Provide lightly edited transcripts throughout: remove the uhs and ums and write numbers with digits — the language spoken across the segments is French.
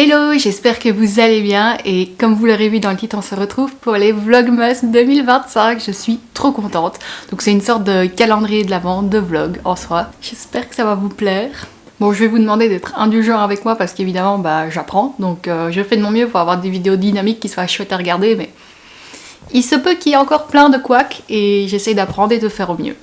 Hello, j'espère que vous allez bien et comme vous l'aurez vu dans le titre, on se retrouve pour les Vlogmas 2025. Je suis trop contente. Donc c'est une sorte de calendrier de l'Avent, de vlog en soi. J'espère que ça va vous plaire. Bon, je vais vous demander d'être indulgent avec moi parce qu'évidemment, j'apprends. Donc je fais de mon mieux pour avoir des vidéos dynamiques qui soient chouettes à regarder, mais il se peut qu'il y ait encore plein de couacs et j'essaye d'apprendre et de faire au mieux.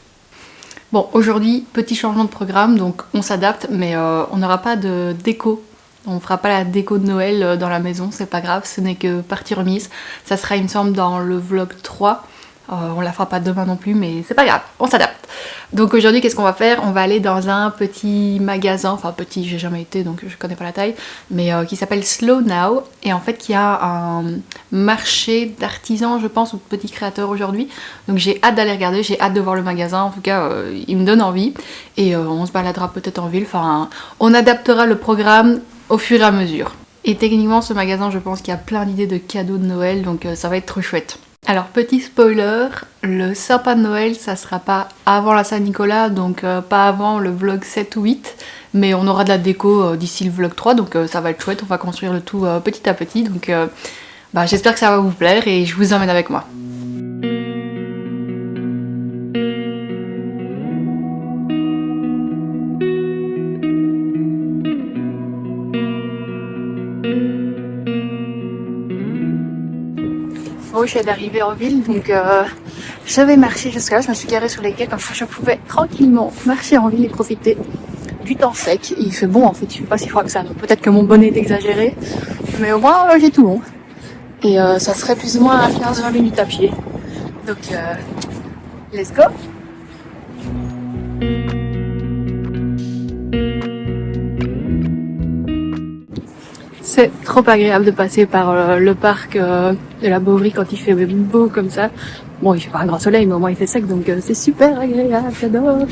Bon, aujourd'hui, petit changement de programme, donc on s'adapte, mais on n'aura pas de déco. On fera pas la déco de Noël dans la maison, c'est pas grave, ce n'est que partie remise. Ça sera, il me semble, dans le vlog 3. On la fera pas demain non plus, mais c'est pas grave, on s'adapte. Donc aujourd'hui, qu'est-ce qu'on va faire? On va aller dans un petit magasin, enfin petit, j'ai jamais été, donc je connais pas la taille, mais qui s'appelle Slow Now, et en fait, qui a un marché d'artisans, je pense, ou de petits créateurs aujourd'hui. Donc j'ai hâte d'aller regarder, j'ai hâte de voir le magasin, en tout cas, il me donne envie, et on se baladera peut-être en ville, enfin, on adaptera le programme au fur et à mesure. Et techniquement, ce magasin, je pense qu'il y a plein d'idées de cadeaux de Noël, donc ça va être trop chouette. Alors, petit spoiler, le sapin de Noël, ça sera pas avant la Saint-Nicolas, donc pas avant le vlog 7 ou 8, mais on aura de la déco d'ici le vlog 3, donc ça va être chouette, on va construire le tout petit à petit, donc j'espère que ça va vous plaire et je vous emmène avec moi. Bon, je viens d'arriver en ville, donc je vais marcher jusqu'à là. Je me suis garée sur les quais comme ça je pouvais tranquillement marcher en ville et profiter du temps sec. Il fait bon en fait, il fait pas si froid que ça, donc peut-être que mon bonnet est exagéré, mais au moins j'ai tout bon. Et ça serait plus ou moins à 15-20 minutes à pied. Donc let's go! C'est trop agréable de passer par le parc de la Beauvry quand il fait beau comme ça. Bon, il fait pas un grand soleil, mais au moins il fait sec, donc c'est super agréable, j'adore.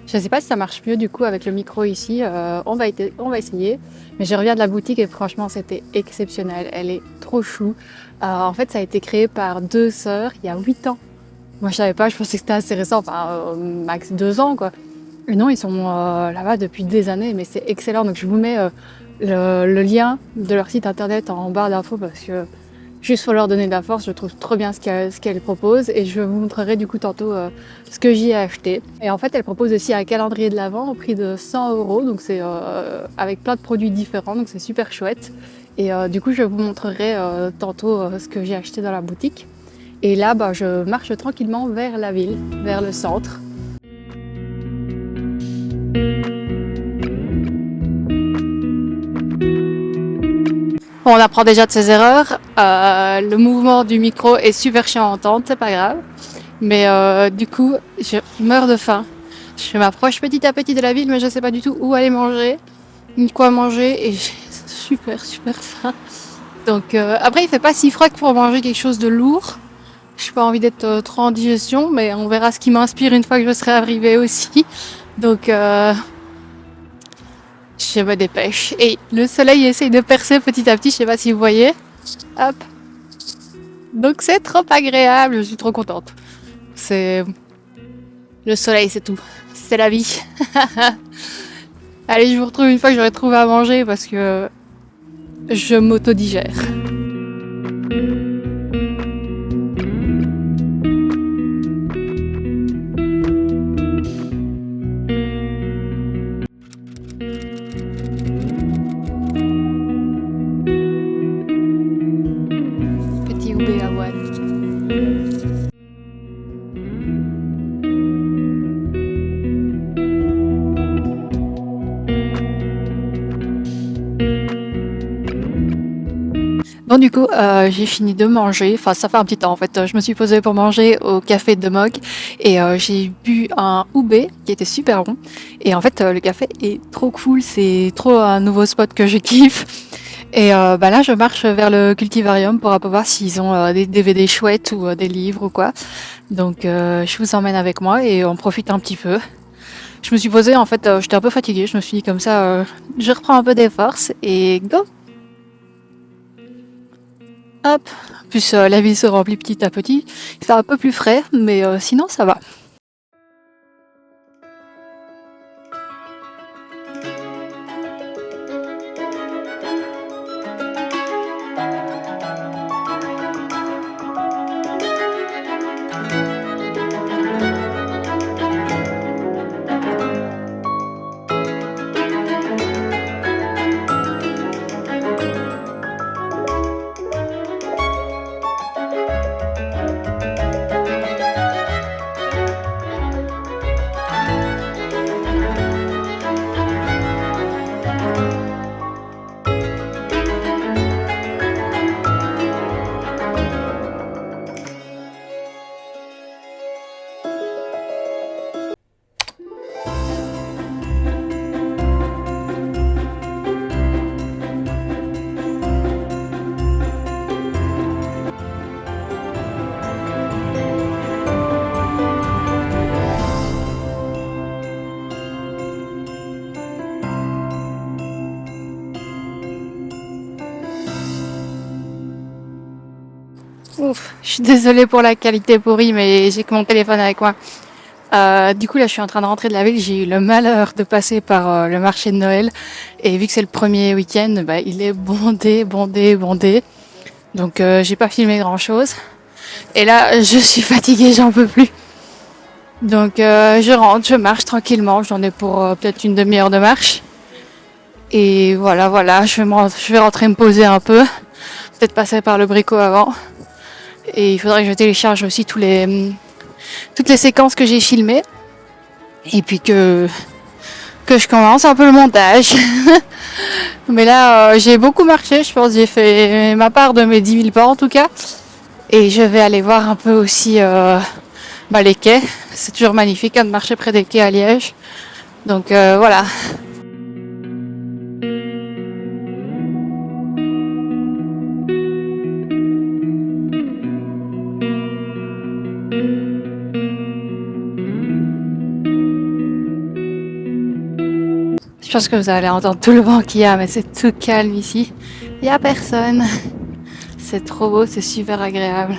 Je sais pas si ça marche mieux du coup avec le micro ici, on va essayer. Mais je reviens de la boutique et franchement c'était exceptionnel, elle est trop chou. En fait ça a été créé par deux sœurs il y a 8 ans. Moi je savais pas, je pensais que c'était assez récent, enfin max 2 ans quoi. Et non, ils sont là-bas depuis des années, mais c'est excellent. Donc je vous mets le lien de leur site internet en barre d'infos parce que juste faut leur donner de la force, je trouve trop bien ce qu'elles proposent et je vous montrerai du coup tantôt ce que j'y ai acheté. Et en fait, elle propose aussi un calendrier de l'Avent au prix de 100 €, donc c'est avec plein de produits différents, donc c'est super chouette. Et du coup, je vous montrerai tantôt ce que j'ai acheté dans la boutique. Et là, je marche tranquillement vers la ville, vers le centre. Bon, on apprend déjà de ses erreurs. Le mouvement du micro est super chiant à entendre, c'est pas grave. Mais du coup, je meurs de faim. Je m'approche petit à petit de la ville, mais je sais pas du tout où aller manger, ni quoi manger, et j'ai super faim. Donc après, il fait pas si froid que pour manger quelque chose de lourd. J'ai pas envie d'être trop en digestion, mais on verra ce qui m'inspire une fois que je serai arrivée aussi. Donc Je me dépêche. Et le soleil essaye de percer petit à petit, je sais pas si vous voyez. Hop. Donc c'est trop agréable, je suis trop contente. C'est le soleil, c'est tout. C'est la vie. Allez, je vous retrouve une fois que j'aurai trouvé à manger parce que je m'autodigère. Petit oubé avoine. Bon du coup, j'ai fini de manger, enfin ça fait un petit temps en fait, je me suis posée pour manger au café de Mog et j'ai bu un oubé qui était super bon et en fait le café est trop cool, c'est trop un nouveau spot que je kiffe et bah là je marche vers le Cultivarium pour un peu voir s'ils ont des DVD chouettes ou des livres ou quoi, donc je vous emmène avec moi et on profite un petit peu. Je me suis posée en fait, j'étais un peu fatiguée, je me suis dit comme ça je reprends un peu des forces et go! Hop, en plus la ville se remplit petit à petit, il fait un peu plus frais, mais sinon ça va. Ouf, je suis désolée pour la qualité pourrie, mais j'ai que mon téléphone avec moi. Du coup là je suis en train de rentrer de la ville, j'ai eu le malheur de passer par le marché de Noël et vu que c'est le premier week-end, bah, il est bondé. Donc j'ai pas filmé grand chose. Et là je suis fatiguée, j'en peux plus. Donc je rentre, je marche tranquillement, j'en ai pour peut-être une demi-heure de marche. Et voilà, je vais rentrer me poser un peu, peut-être passer par le Brico avant. Et il faudrait que je télécharge aussi toutes les séquences que j'ai filmées. Et puis que je commence un peu le montage. Mais là, j'ai beaucoup marché, je pense que j'ai fait ma part de mes 10 000 pas en tout cas. Et je vais aller voir un peu aussi les quais. C'est toujours magnifique de marcher près des quais à Liège. Donc voilà. Je pense que vous allez entendre tout le vent qu'il y a, mais c'est tout calme ici. Il n'y a personne. C'est trop beau, c'est super agréable.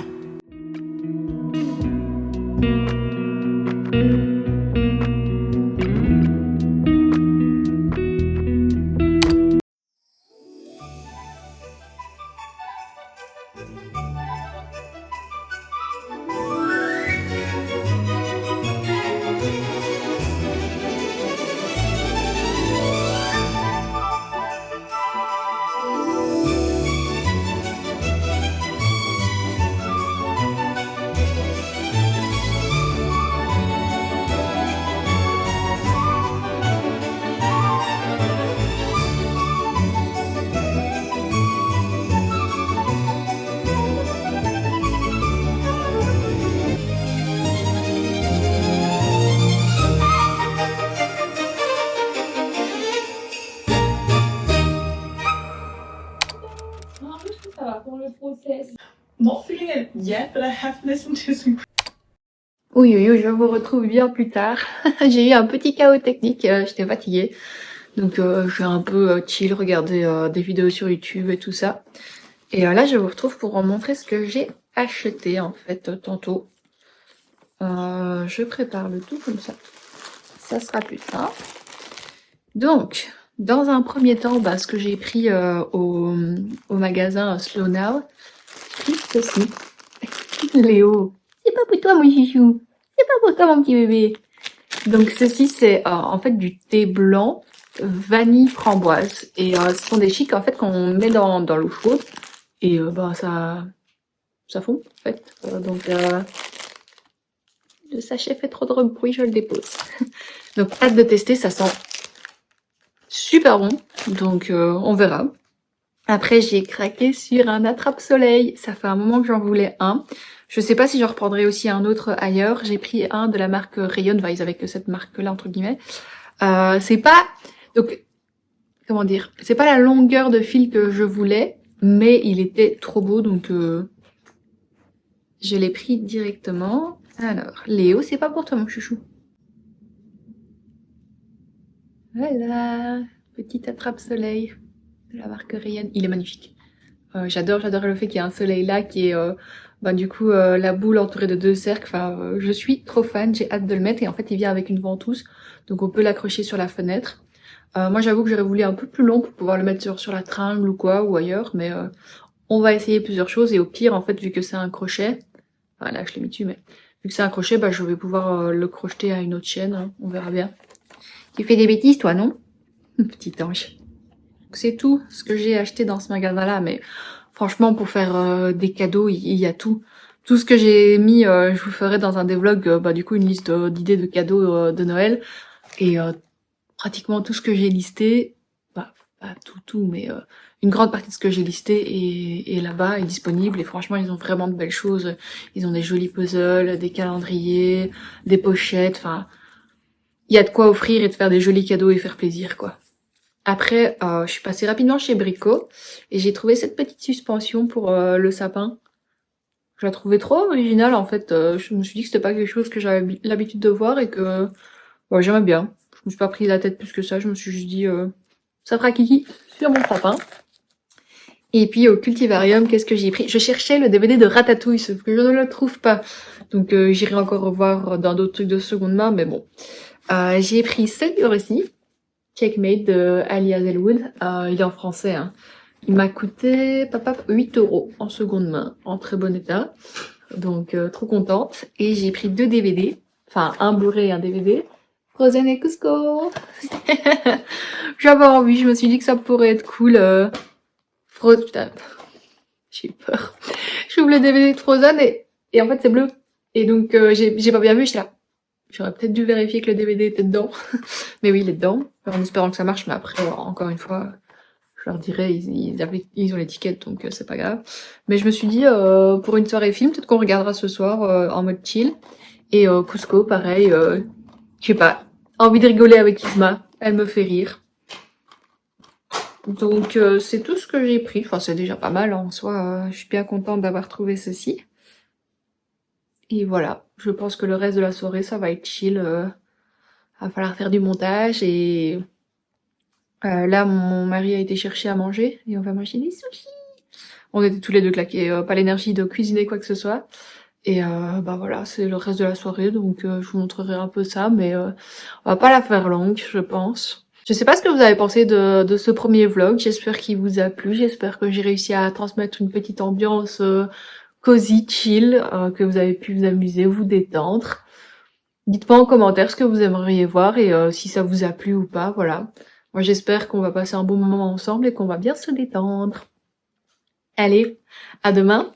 Not feeling it yet, but I have listened to some. Oui, je vous retrouve bien plus tard. J'ai eu un petit chaos technique, j'étais fatiguée. Donc je vais un peu chill, regarder des vidéos sur YouTube et tout ça. Et là je vous retrouve pour vous montrer ce que j'ai acheté en fait tantôt. Je prépare le tout comme ça sera plus simple. Donc, dans un premier temps, ce que j'ai pris au magasin Slow Now, j'ai pris ceci. Léo, c'est pas pour toi mon chouchou, c'est pas pour toi mon petit bébé. Donc ceci c'est en fait du thé blanc vanille framboise et ce sont des chics en fait qu'on met dans l'eau chaude et ça fond en fait. Donc le sachet fait trop de bruit, je le dépose. Donc hâte de tester, ça sent super bon, donc on verra. Après j'ai craqué sur un attrape-soleil, ça fait un moment que j'en voulais un. Je sais pas si j'en reprendrai aussi un autre ailleurs. J'ai pris un de la marque Rayon, ils avaient que cette marque-là entre guillemets. C'est pas, donc comment dire, c'est pas la longueur de fil que je voulais, mais il était trop beau, donc je l'ai pris directement. Alors, Léo, c'est pas pour toi mon chouchou. Voilà, petit attrape-soleil de la marque Rayon. Il est magnifique. J'adore le fait qu'il y ait un soleil là qui est du coup la boule entourée de deux cercles. Je suis trop fan, j'ai hâte de le mettre et en fait il vient avec une ventouse, donc on peut l'accrocher sur la fenêtre. Moi j'avoue que j'aurais voulu un peu plus long pour pouvoir le mettre sur la tringle ou quoi ou ailleurs, mais on va essayer plusieurs choses et au pire en fait vu que c'est un crochet, enfin là je l'ai mis dessus mais vu que c'est un crochet je vais pouvoir le crocheter à une autre chaîne, hein, on verra bien. Tu fais des bêtises toi non? Petit ange. C'est tout ce que j'ai acheté dans ce magasin-là, mais franchement, pour faire des cadeaux, il y a tout. Tout ce que j'ai mis, je vous ferai dans un des vlogs, du coup, une liste d'idées de cadeaux de Noël. Et pratiquement tout ce que j'ai listé, pas tout, mais une grande partie de ce que j'ai listé est là-bas, est disponible. Et franchement, ils ont vraiment de belles choses. Ils ont des jolis puzzles, des calendriers, des pochettes, il y a de quoi offrir et de faire des jolis cadeaux et faire plaisir, quoi. Après, je suis passée rapidement chez Brico et j'ai trouvé cette petite suspension pour le sapin. Je la trouvais trop originale en fait. Je me suis dit que c'était pas quelque chose que j'avais l'habitude de voir et que j'aimais bien. Je me suis pas pris la tête plus que ça. Je me suis juste dit ça fera kiki sur mon sapin. Et puis au Cultivarium, qu'est-ce que j'ai pris? Je cherchais le DVD de Ratatouille, sauf que je ne le trouve pas. Donc j'irai encore revoir dans d'autres trucs de seconde main, mais bon. J'ai pris celui-ci. Checkmate de Ali Hazelwood, il est en français, hein. Il m'a coûté 8 € en seconde main, en très bon état, donc trop contente. Et j'ai pris 2 DVD, enfin un Blu-ray et un DVD, Frozen et Cusco. J'avais envie, je me suis dit que ça pourrait être cool. Putain, j'ai peur. J'ouvre le DVD de Frozen et en fait c'est bleu. Et donc j'ai pas bien vu, j'étais là. J'aurais peut-être dû vérifier que le DVD était dedans. Mais oui, il est dedans. En espérant que ça marche. Mais après, encore une fois, je leur dirais, ils ont l'étiquette, donc c'est pas grave. Mais je me suis dit, pour une soirée film, peut-être qu'on regardera ce soir en mode chill. Et Cusco, pareil, je sais pas, envie de rigoler avec Isma. Elle me fait rire. Donc c'est tout ce que j'ai pris. Enfin, c'est déjà pas mal en soi. Je suis bien contente d'avoir trouvé ceci. Et voilà, je pense que le reste de la soirée, ça va être chill. Va falloir faire du montage et là, mon mari a été chercher à manger et on va manger des sushis. On était tous les deux claqués, pas l'énergie de cuisiner quoi que ce soit. Et voilà, c'est le reste de la soirée, donc je vous montrerai un peu ça, mais on va pas la faire longue, je pense. Je sais pas ce que vous avez pensé de ce premier vlog, j'espère qu'il vous a plu, j'espère que j'ai réussi à transmettre une petite ambiance cosy, chill, que vous avez pu vous amuser, vous détendre. Dites-moi en commentaire ce que vous aimeriez voir et si ça vous a plu ou pas, voilà. Moi j'espère qu'on va passer un bon moment ensemble et qu'on va bien se détendre. Allez, à demain!